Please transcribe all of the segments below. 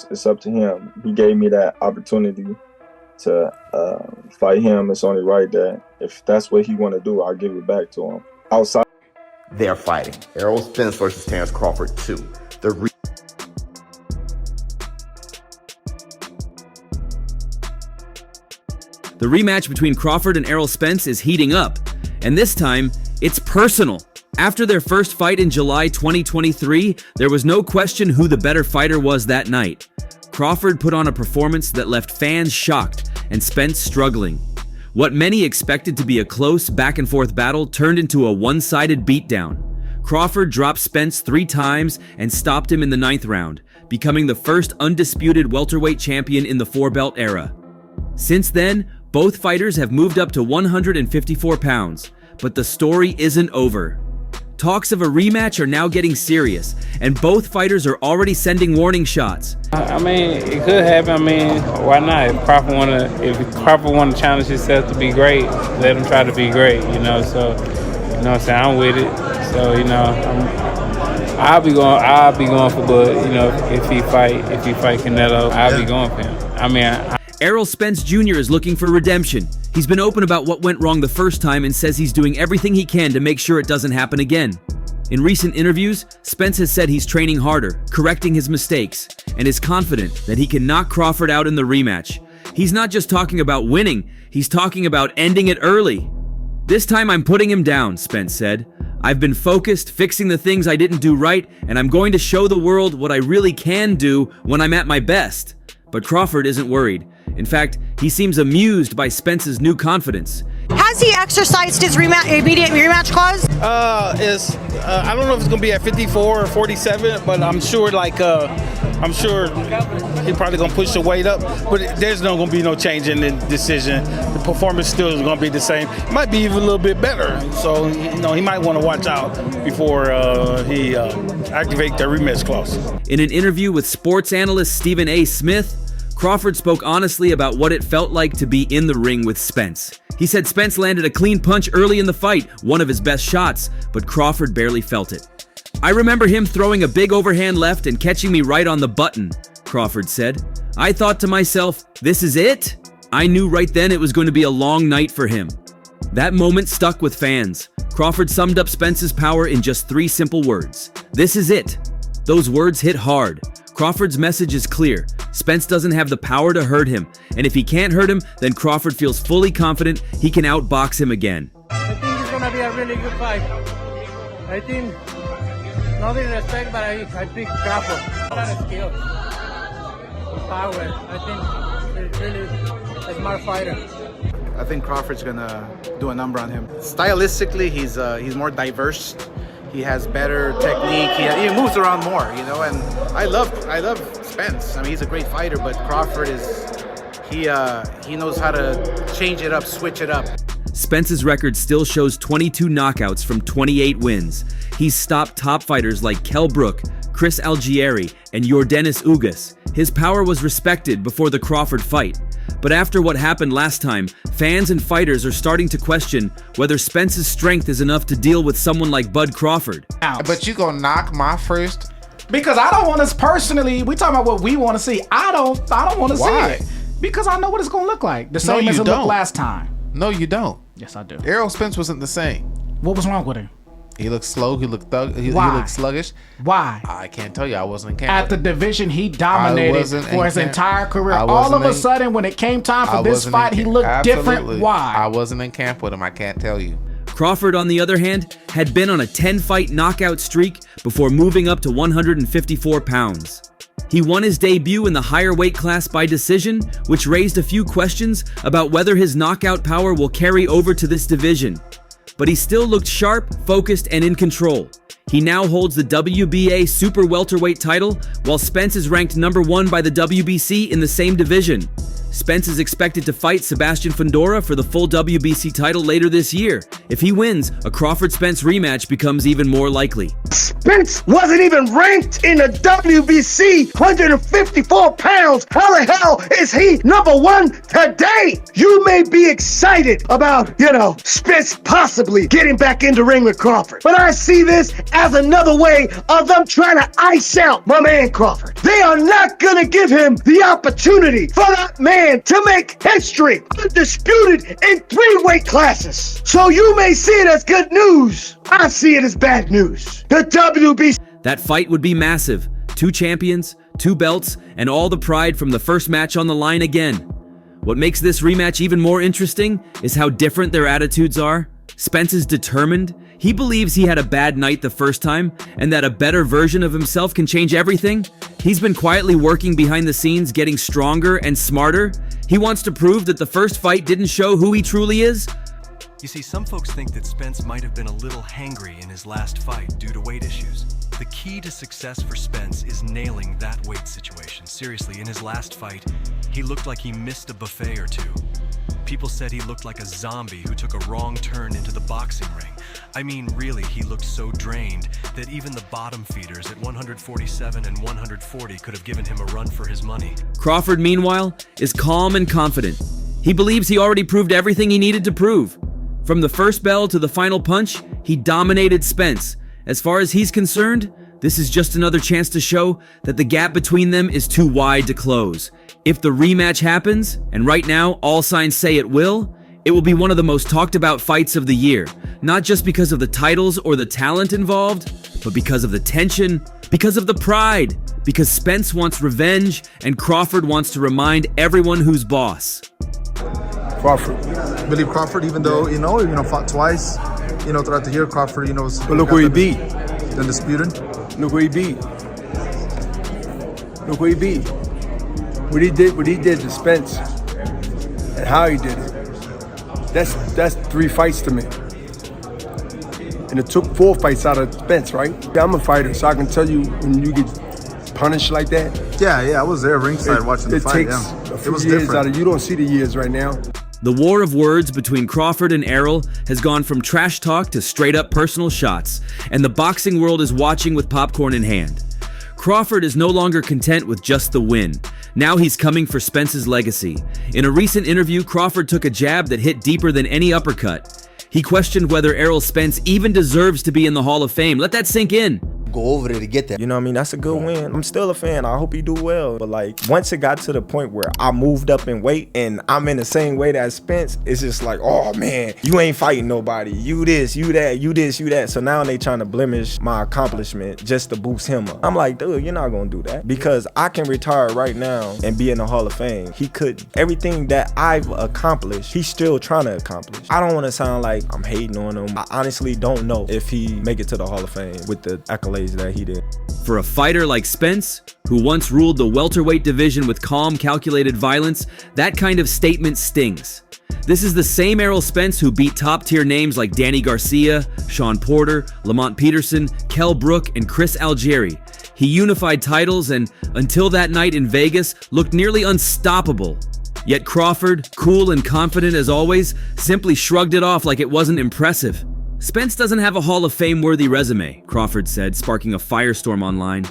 it's up to him. He gave me that opportunity to fight him. It's only right that if that's what he want to do, I'll give it back to him. Outside. They're fighting. Errol Spence versus Terence Crawford 2. The rematch between Crawford and Errol Spence is heating up, and this time, it's personal. After their first fight in July 2023, there was no question who the better fighter was that night. Crawford put on a performance that left fans shocked and Spence struggling. What many expected to be a close back-and-forth battle turned into a one-sided beatdown. Crawford dropped Spence 3 times and stopped him in the 9th round, becoming the first undisputed welterweight champion in the 4-belt era. Since then, both fighters have moved up to 154 pounds, but the story isn't over. Talks of a rematch are now getting serious, and both fighters are already sending warning shots. I mean, it could happen. I mean, why not? If Crawford want to challenge himself to be great, let him try to be great, you know. So, you know what I'm saying? I'm with it. So, you know, I'll be going for Bud. You know, if he fight Canelo, I'll be going for him. I mean, Errol Spence Jr. is looking for redemption. He's been open about what went wrong the first time and says he's doing everything he can to make sure it doesn't happen again. In recent interviews, Spence has said he's training harder, correcting his mistakes, and is confident that he can knock Crawford out in the rematch. He's not just talking about winning, he's talking about ending it early. "This time I'm putting him down," Spence said. "I've been focused, fixing the things I didn't do right, and I'm going to show the world what I really can do when I'm at my best." But Crawford isn't worried. In fact, he seems amused by Spence's new confidence. Has he exercised his immediate rematch clause? I don't know if it's gonna be at 54 or 47, but I'm sure he's probably gonna push the weight up. But there's not gonna be no change in the decision. The performance still is gonna be the same. It might be even a little bit better. So you know he might want to watch out before he activate the rematch clause. In an interview with sports analyst Stephen A. Smith, Crawford spoke honestly about what it felt like to be in the ring with Spence. He said Spence landed a clean punch early in the fight, one of his best shots, but Crawford barely felt it. "I remember him throwing a big overhand left and catching me right on the button," Crawford said. "I thought to myself, this is it?" I knew right then it was going to be a long night for him. That moment stuck with fans. Crawford summed up Spence's power in just 3 simple words. "This is it." Those words hit hard. Crawford's message is clear. Spence doesn't have the power to hurt him, and if he can't hurt him, then Crawford feels fully confident he can outbox him again. I think it's gonna be a really good fight. I think, no disrespect, but I pick Crawford. A lot of skill, power. I think he's really a smart fighter. I think Crawford's gonna do a number on him. Stylistically, he's more diverse. He has better technique. He moves around more, you know. And I love Spence. I mean, he's a great fighter, but Crawford he knows how to change it up, switch it up. Spence's record still shows 22 knockouts from 28 wins. He's stopped top fighters like Kell Brook, Chris Algieri, and Yordenis Ugas. His power was respected before the Crawford fight. But after what happened last time, fans and fighters are starting to question whether Spence's strength is enough to deal with someone like Bud Crawford. But you gonna knock my first? Because I don't want to personally. We talking about what we want to see. I don't want to see it because I know what it's gonna look like. The same as it looked last time. No, you don't. Yes, I do. Errol Spence wasn't the same. What was wrong with him? He looked slow. He looked he looked sluggish. Why? I can't tell you. I wasn't in camp. At the division, he dominated for his entire career. All of a sudden, when it came time for this fight, he looked different. Why? I wasn't in camp with him. I can't tell you. Crawford, on the other hand, had been on a 10-fight knockout streak before moving up to 154 pounds. He won his debut in the higher weight class by decision, which raised a few questions about whether his knockout power will carry over to this division. But he still looked sharp, focused, and in control. He now holds the WBA super welterweight title, while Spence is ranked #1 by the WBC in the same division. Spence is expected to fight Sebastian Fundora for the full WBC title later this year. If he wins, a Crawford-Spence rematch becomes even more likely. Spence wasn't even ranked in the WBC 154 pounds. How the hell is he number one today? You may be excited about, Spence possibly getting back in the ring with Crawford. But I see this as another way of them trying to ice out my man Crawford. They are not going to give him the opportunity for that man to make history, undisputed in 3 weight classes. So you may see it as good news. I see it as bad news. The WBC. That fight would be massive. 2 champions, 2 belts, and all the pride from the first match on the line again. What makes this rematch even more interesting is how different their attitudes are. Spence is determined. He believes he had a bad night the first time, and that a better version of himself can change everything. He's been quietly working behind the scenes, getting stronger and smarter. He wants to prove that the first fight didn't show who he truly is. You see, some folks think that Spence might have been a little hangry in his last fight due to weight issues. The key to success for Spence is nailing that weight situation. Seriously, in his last fight, he looked like he missed a buffet or two. People said he looked like a zombie who took a wrong turn into the boxing ring. I mean, really, he looked so drained that even the bottom feeders at 147 and 140 could have given him a run for his money. Crawford, meanwhile, is calm and confident. He believes he already proved everything he needed to prove. From the first bell to the final punch, he dominated Spence. As far as he's concerned, this is just another chance to show that the gap between them is too wide to close. If the rematch happens, and right now all signs say it will be one of the most talked about fights of the year. Not just because of the titles or the talent involved, but because of the tension, because of the pride, because Spence wants revenge and Crawford wants to remind everyone who's boss. Crawford. I believe Crawford, even though, fought twice, throughout the year, Crawford, was... But look where he beat. Undisputed. Look where he beat. Look where he beat. What he did to Spence and how he did it. That's 3 fights to me. And it took 4 fights out of Spence, right? I'm a fighter, so I can tell you when you get punished like that. Yeah, I was there ringside watching the fight. It takes a few years out of you. Don't see the years right now. The war of words between Crawford and Errol has gone from trash talk to straight-up personal shots, and the boxing world is watching with popcorn in hand. Crawford is no longer content with just the win. Now he's coming for Spence's legacy. In a recent interview, Crawford took a jab that hit deeper than any uppercut. He questioned whether Errol Spence even deserves to be in the Hall of Fame. Let that sink in. Go over there to get that. That's a good win. I'm still a fan. I hope he do well. But once it got to the point where I moved up in weight and I'm in the same weight as Spence, it's just like, oh man, you ain't fighting nobody. You this, you that, you this, you that. So now they trying to blemish my accomplishment just to boost him up. I'm like, dude, you're not gonna do that. Because I can retire right now and be in the Hall of Fame. He couldn't. Everything that I've accomplished, he's still trying to accomplish. I don't want to sound like I'm hating on him. I honestly don't know if he make it to the Hall of Fame with the accolades that he did. For a fighter like Spence, who once ruled the welterweight division with calm, calculated violence, that kind of statement stings. This is the same Errol Spence who beat top-tier names like Danny Garcia, Sean Porter, Lamont Peterson, Kell Brook, and Chris Algieri. He unified titles and, until that night in Vegas, looked nearly unstoppable. Yet Crawford, cool and confident as always, simply shrugged it off like it wasn't impressive. Spence doesn't have a Hall of Fame-worthy resume, Crawford said, sparking a firestorm online.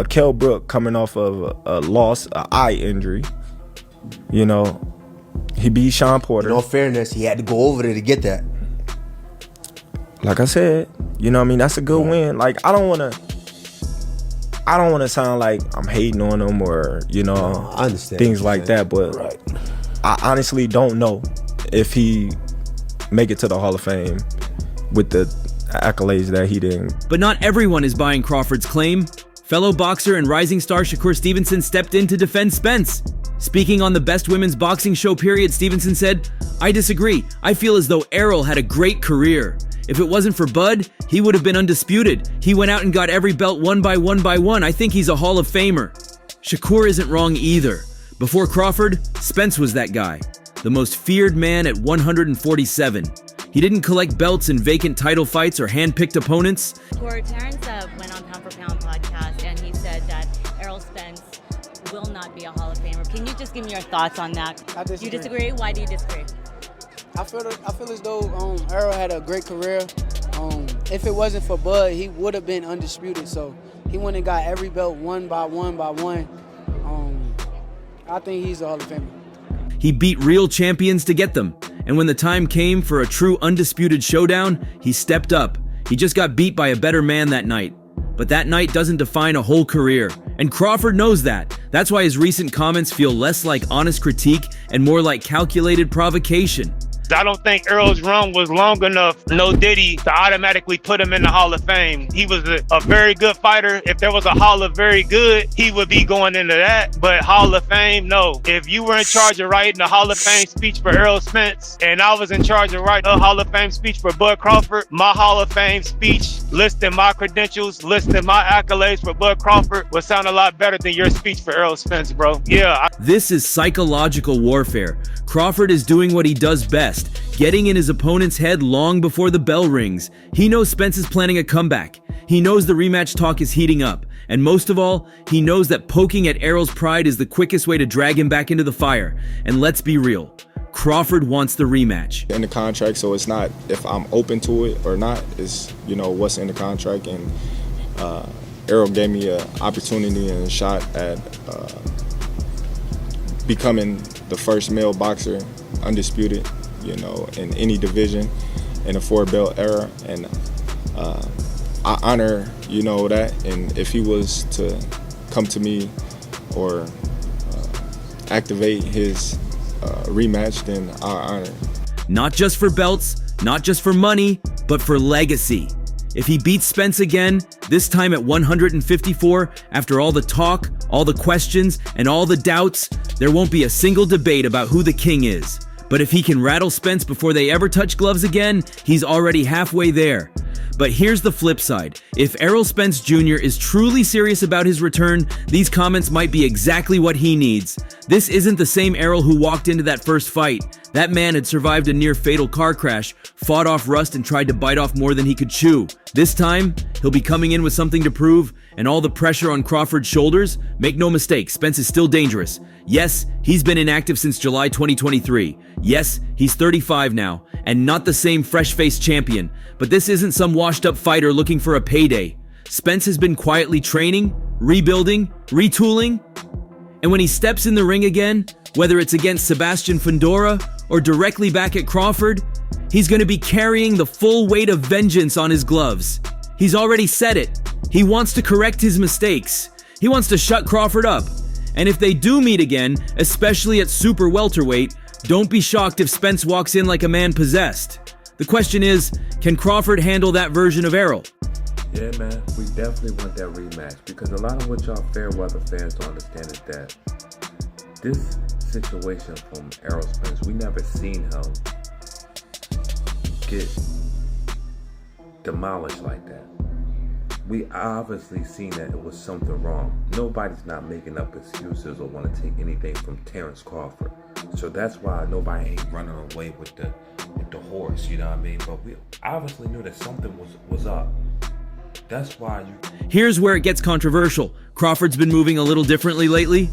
Kell Brook coming off of a loss, an eye injury. He beat Sean Porter. In all fairness, he had to go over there to get that. Like I said, that's a good win. I don't want to sound like I'm hating on him or, I understand things like that, but right. I honestly don't know if he make it to the Hall of Fame with the accolades that he did. But not everyone is buying Crawford's claim. Fellow boxer and rising star Shakur Stevenson stepped in to defend Spence. Speaking on the Best Women's Boxing Show period, Stevenson said, "I disagree. I feel as though Errol had a great career. If it wasn't for Bud, he would have been undisputed. He went out and got every belt one by one by one. I think he's a Hall of Famer." Shakur isn't wrong either. Before Crawford, Spence was that guy. The most feared man at 147. He didn't collect belts in vacant title fights or hand-picked opponents. Terence went on Pound for Pound podcast and he said that Errol Spence will not be a Hall of Famer. Can you just give me your thoughts on that? I disagree. You disagree? Why do you disagree? I feel as though Errol had a great career. If it wasn't for Bud, he would have been undisputed. So he went and got every belt one by one by one. I think he's a Hall of Famer. He beat real champions to get them. And when the time came for a true undisputed showdown, he stepped up. He just got beat by a better man that night. But that night doesn't define a whole career. And Crawford knows that. That's why his recent comments feel less like honest critique and more like calculated provocation. I don't think Errol's run was long enough, no Diddy, to automatically put him in the Hall of Fame. He was a very good fighter. If there was a Hall of Very Good, he would be going into that. But Hall of Fame, no. If you were in charge of writing a Hall of Fame speech for Errol Spence, and I was in charge of writing a Hall of Fame speech for Bud Crawford, my Hall of Fame speech, listing my credentials, listing my accolades for Bud Crawford, would sound a lot better than your speech for Errol Spence, bro. Yeah. This is psychological warfare. Crawford is doing what he does best, getting in his opponent's head long before the bell rings. He knows Spence is planning a comeback. He knows the rematch talk is heating up. And most of all, he knows that poking at Errol's pride is the quickest way to drag him back into the fire. And let's be real, Crawford wants the rematch. In the contract, so it's not if I'm open to it or not, it's, what's in the contract. And Errol gave me an opportunity and a shot at becoming the first male boxer, undisputed, in any division in a 4-belt era. And I honor, that. And if he was to come to me or activate his rematch, then I honor. Not just for belts, not just for money, but for legacy. If he beats Spence again, this time at 154, after all the talk, all the questions, and all the doubts, there won't be a single debate about who the king is. But if he can rattle Spence before they ever touch gloves again, he's already halfway there. But here's the flip side. If Errol Spence Jr. is truly serious about his return, these comments might be exactly what he needs. This isn't the same Errol who walked into that first fight. That man had survived a near-fatal car crash, fought off rust, and tried to bite off more than he could chew. This time, he'll be coming in with something to prove, and all the pressure on Crawford's shoulders. Make no mistake, Spence is still dangerous. Yes, he's been inactive since July 2023. Yes, he's 35 now, and not the same fresh-faced champion. But this isn't some washed-up fighter looking for a payday. Spence has been quietly training, rebuilding, retooling, and when he steps in the ring again, whether it's against Sebastian Fundora or directly back at Crawford, he's going to be carrying the full weight of vengeance on his gloves. He's already said it. He wants to correct his mistakes. He wants to shut Crawford up. And if they do meet again, especially at super welterweight, don't be shocked if Spence walks in like a man possessed. The question is, can Crawford handle that version of Errol? Yeah, man, we definitely want that rematch, because a lot of what y'all fair weather fans don't understand is that this situation from Errol Spence, we never seen him get demolished like that. We obviously seen that it was something wrong. Nobody's not making up excuses or want to take anything from Terence Crawford. So that's why nobody ain't running away with the horse, you know what I mean? But we obviously knew that something was up. That's why Here's where it gets controversial. Crawford's been moving a little differently lately.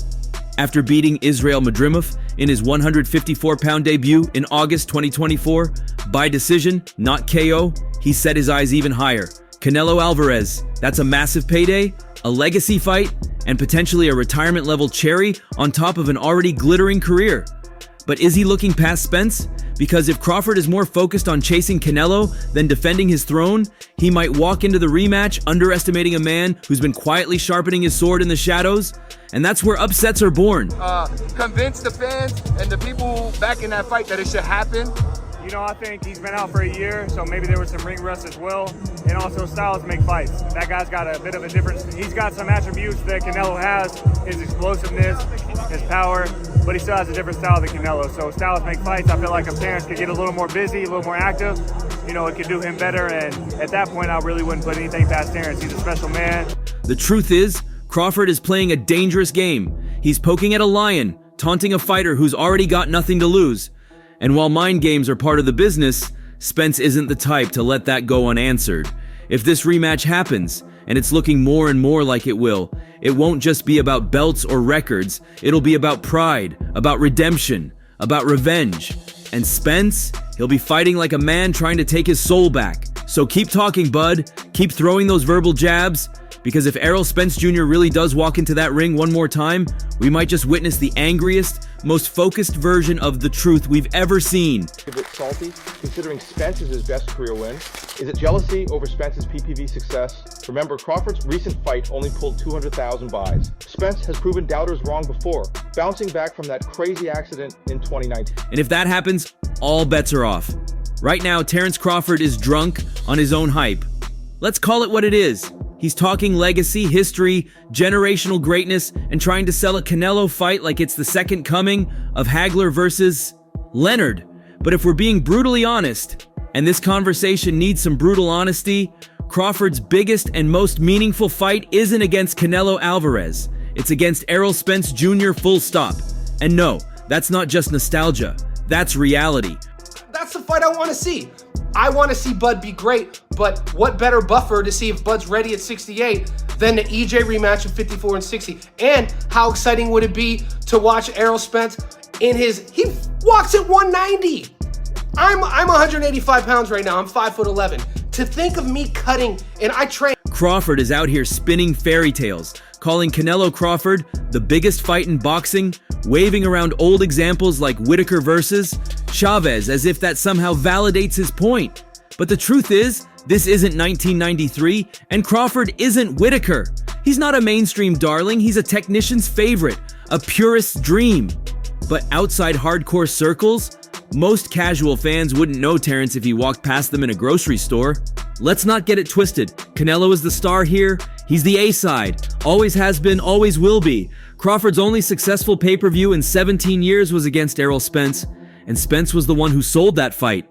After beating Israel Madrimov in his 154-pound debut in August 2024, by decision, not KO, he set his eyes even higher. Canelo Alvarez, that's a massive payday, a legacy fight, and potentially a retirement-level cherry on top of an already glittering career. But is he looking past Spence? Because if Crawford is more focused on chasing Canelo than defending his throne, he might walk into the rematch underestimating a man who's been quietly sharpening his sword in the shadows. And that's where upsets are born. Convince the fans and the people back in that fight that it should happen. I think he's been out for a year, so maybe there was some ring rust as well. And also styles make fights. That guy's got a bit of a difference. He's got some attributes that Canelo has, his explosiveness, his power, but he still has a different style than Canelo. So styles make fights. I feel like if Terence could get a little more busy, a little more active, it could do him better. And at that point, I really wouldn't put anything past Terence. He's a special man. The truth is, Crawford is playing a dangerous game. He's poking at a lion, taunting a fighter who's already got nothing to lose. And while mind games are part of the business, Spence isn't the type to let that go unanswered. If this rematch happens, and it's looking more and more like it will. It won't just be about belts or records, it'll be about pride, about redemption, about revenge. And Spence, he'll be fighting like a man trying to take his soul back. So keep talking, bud. Keep throwing those verbal jabs, because if Errol Spence Jr. really does walk into that ring one more time, we might just witness the angriest, most focused version of the truth we've ever seen. A bit salty, considering Spence is his best career win. Is it jealousy over Spence's PPV success? Remember, Crawford's recent fight only pulled 200,000 buys. Spence has proven doubters wrong before, bouncing back from that crazy accident in 2019. And if that happens, all bets are off. Right now, Terence Crawford is drunk on his own hype. Let's call it what it is. He's talking legacy, history, generational greatness, and trying to sell a Canelo fight like it's the second coming of Hagler versus Leonard. But if we're being brutally honest, and this conversation needs some brutal honesty, Crawford's biggest and most meaningful fight isn't against Canelo Alvarez. It's against Errol Spence Jr. full stop. And no, that's not just nostalgia. That's reality. That's the fight I want to see. I want to see Bud be great, but what better buffer to see if Bud's ready at 68 than the EJ rematch of 54 and 60? And how exciting would it be to watch Errol Spence he walks at 190. I'm 185 pounds right now. I'm 5'11". To think of me cutting, and I train. Crawford is out here spinning fairy tales, calling Canelo Crawford the biggest fight in boxing, waving around old examples like Whitaker versus Chavez as if that somehow validates his point. But the truth is, this isn't 1993, and Crawford isn't Whitaker. He's not a mainstream darling, he's a technician's favorite, a purist's dream. But outside hardcore circles, most casual fans wouldn't know Terence if he walked past them in a grocery store. Let's not get it twisted. Canelo is the star here. He's the A-side. Always has been, always will be. Crawford's only successful pay-per-view in 17 years was against Errol Spence, and Spence was the one who sold that fight.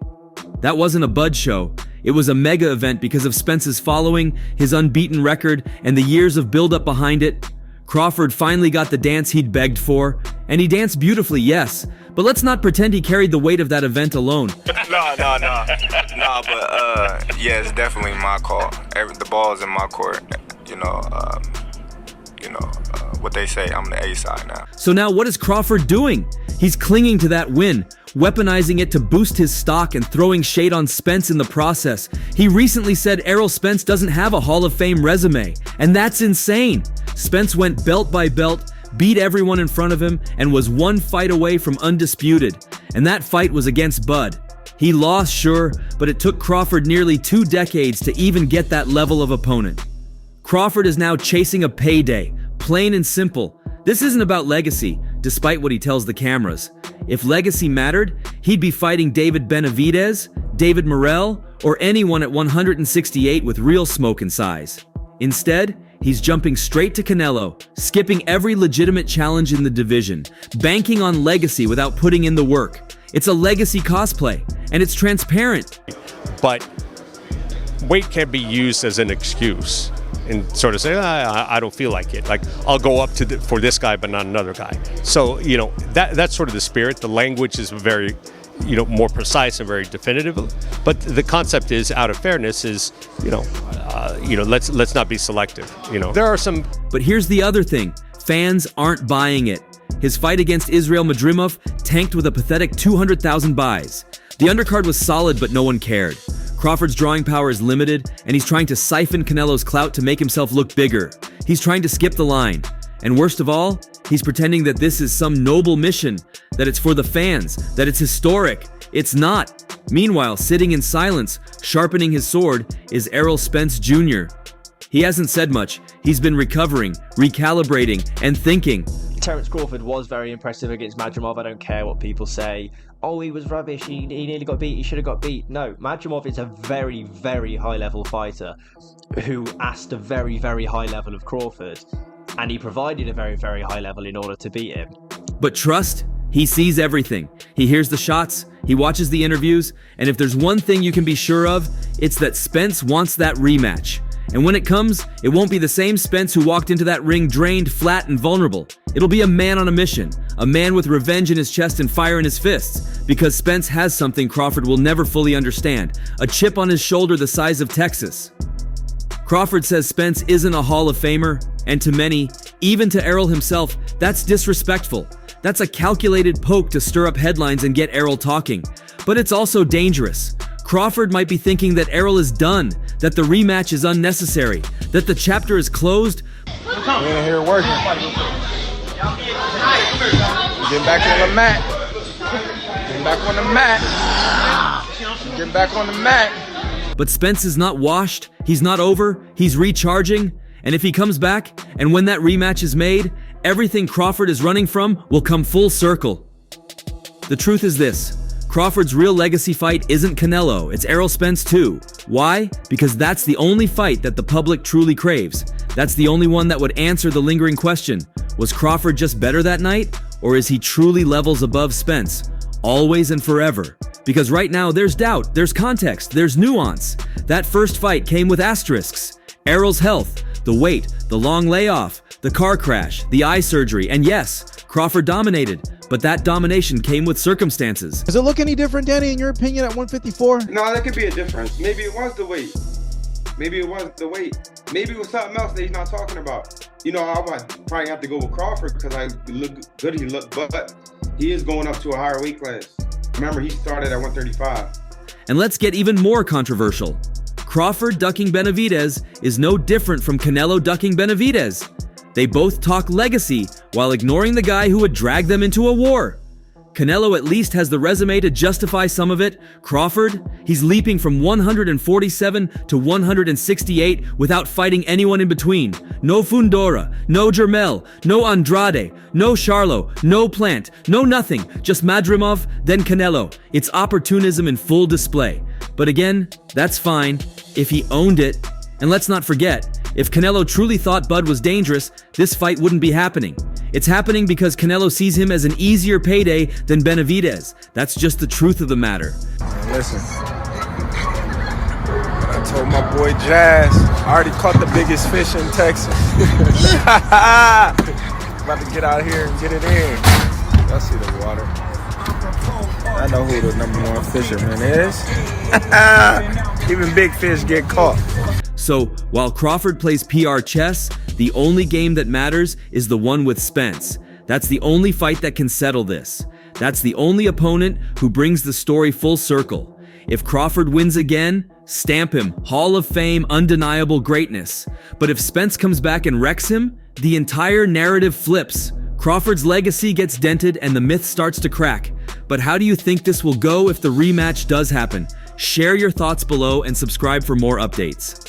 That wasn't a Bud show. It was a mega event because of Spence's following, his unbeaten record, and the years of build-up behind it. Crawford finally got the dance he'd begged for, and he danced beautifully, yes, but let's not pretend he carried the weight of that event alone. No, but yeah, it's definitely my call. The ball's in my court. What they say, I'm the A-side now. So now what is Crawford doing? He's clinging to that win, weaponizing it to boost his stock and throwing shade on Spence in the process. He recently said Errol Spence doesn't have a Hall of Fame resume, and that's insane. Spence went belt by belt, beat everyone in front of him, and was one fight away from undisputed. And that fight was against Bud. He lost, sure, but it took Crawford nearly 2 decades to even get that level of opponent. Crawford is now chasing a payday, plain and simple. This isn't about legacy, despite what he tells the cameras. If legacy mattered, he'd be fighting David Benavidez, David Morrell, or anyone at 168 with real smoke and size. Instead, he's jumping straight to Canelo, skipping every legitimate challenge in the division, banking on legacy without putting in the work. It's a legacy cosplay, and it's transparent. But weight can't be used as an excuse and sort of say, I don't feel like it. Like, I'll go up for this guy, but not another guy. So, that's sort of the spirit. The language is very, more precise and very definitive. But the concept is, out of fairness, is, let's not be selective. There are some. But here's the other thing. Fans aren't buying it. His fight against Israel Madrimov tanked with a pathetic 200,000 buys. The undercard was solid, but no one cared. Crawford's drawing power is limited, and he's trying to siphon Canelo's clout to make himself look bigger. He's trying to skip the line. And worst of all, he's pretending that this is some noble mission, that it's for the fans, that it's historic. It's not. Meanwhile, sitting in silence, sharpening his sword, is Errol Spence Jr. He hasn't said much. He's been recovering, recalibrating, and thinking. Terence Crawford was very impressive against Madrimov. I don't care what people say. Oh, he was rubbish. He nearly got beat. He should have got beat. No, Madrimov is a very, very high-level fighter who asked a very, very high level of Crawford, and he provided a very, very high level in order to beat him. But trust, he sees everything. He hears the shots, he watches the interviews, and if there's one thing you can be sure of, it's that Spence wants that rematch. And when it comes, it won't be the same Spence who walked into that ring drained, flat, and vulnerable. It'll be a man on a mission, a man with revenge in his chest and fire in his fists, because Spence has something Crawford will never fully understand, a chip on his shoulder the size of Texas. Crawford says Spence isn't a Hall of Famer, and to many, even to Errol himself, that's disrespectful. That's a calculated poke to stir up headlines and get Errol talking. But it's also dangerous. Crawford might be thinking that Errol is done, that the rematch is unnecessary, that the chapter is closed. We in here working. Get back on the mat. Get back on the mat. Get back on the mat. But Spence is not washed, he's not over, he's recharging, and if he comes back, and when that rematch is made, everything Crawford is running from will come full circle. The truth is this. Crawford's real legacy fight isn't Canelo, it's Errol Spence too. Why? Because that's the only fight that the public truly craves. That's the only one that would answer the lingering question. Was Crawford just better that night? Or is he truly levels above Spence? Always and forever. Because right now there's doubt, there's context, there's nuance. That first fight came with asterisks. Errol's health, the weight, the long layoff, the car crash, the eye surgery, and yes, Crawford dominated. But that domination came with circumstances. Does it look any different, Danny, in your opinion, at 154? No, there could be a difference. Maybe it was the weight. Maybe it was the weight. Maybe it was something else that he's not talking about. You know, I would probably have to go with Crawford because I look good, he looked, but he is going up to a higher weight class. Remember, he started at 135. And let's get even more controversial. Crawford ducking Benavidez is no different from Canelo ducking Benavidez. They both talk legacy while ignoring the guy who would drag them into a war. Canelo at least has the resume to justify some of it. Crawford, he's leaping from 147 to 168 without fighting anyone in between. No Fundora, no Jermel, no Andrade, no Charlo, no Plant, no nothing. Just Madrimov, then Canelo. It's opportunism in full display. But again, that's fine if he owned it. And let's not forget, if Canelo truly thought Bud was dangerous, this fight wouldn't be happening. It's happening because Canelo sees him as an easier payday than Benavidez. That's just the truth of the matter. Listen, I told my boy Jazz, I already caught the biggest fish in Texas. About to get out here and get it in. I see the water. I know who the #1 fisherman is. Even big fish get caught. So, while Crawford plays PR chess, the only game that matters is the one with Spence. That's the only fight that can settle this. That's the only opponent who brings the story full circle. If Crawford wins again, stamp him, Hall of Fame, undeniable greatness. But if Spence comes back and wrecks him, the entire narrative flips. Crawford's legacy gets dented and the myth starts to crack. But how do you think this will go if the rematch does happen? Share your thoughts below and subscribe for more updates.